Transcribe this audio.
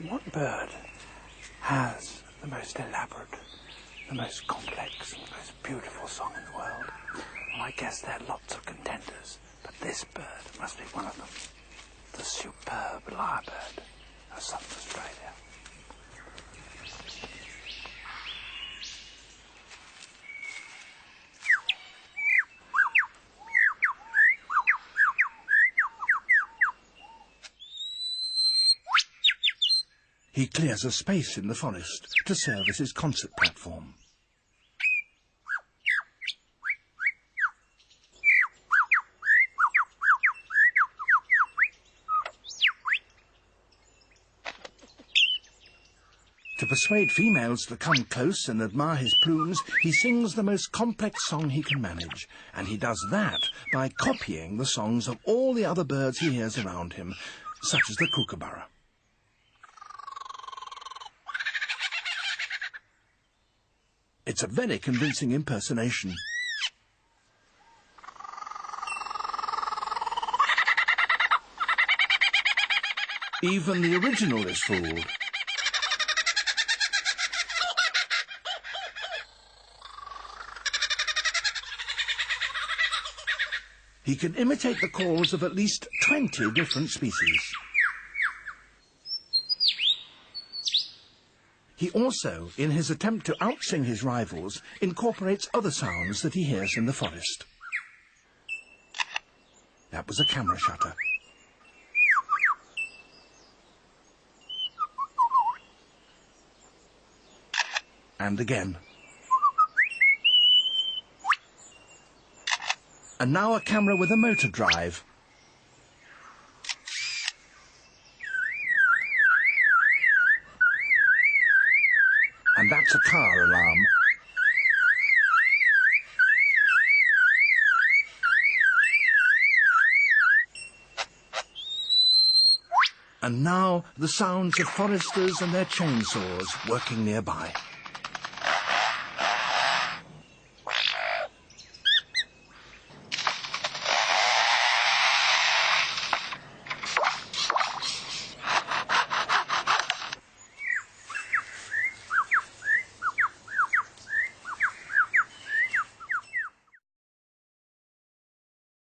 What bird has the most elaborate, the most complex, and the most beautiful song in the world? Well, I guess there are lots of contenders, but this bird must be one of them. The superb lyre bird of Southern Australia. He clears a space in the forest to serve as his concert platform. To persuade females to come close and admire his plumes, he sings the most complex song he can manage, and he does that by copying the songs of all the other birds he hears around him, such as the kookaburra. It's a very convincing impersonation. Even the original is fooled. He can imitate the calls of at least 20 different species. He also, in his attempt to outsing his rivals, incorporates other sounds that he hears in the forest. That was a camera shutter. And again. And now a camera with a motor drive. And that's a car alarm. And now the sounds of foresters and their chainsaws working nearby.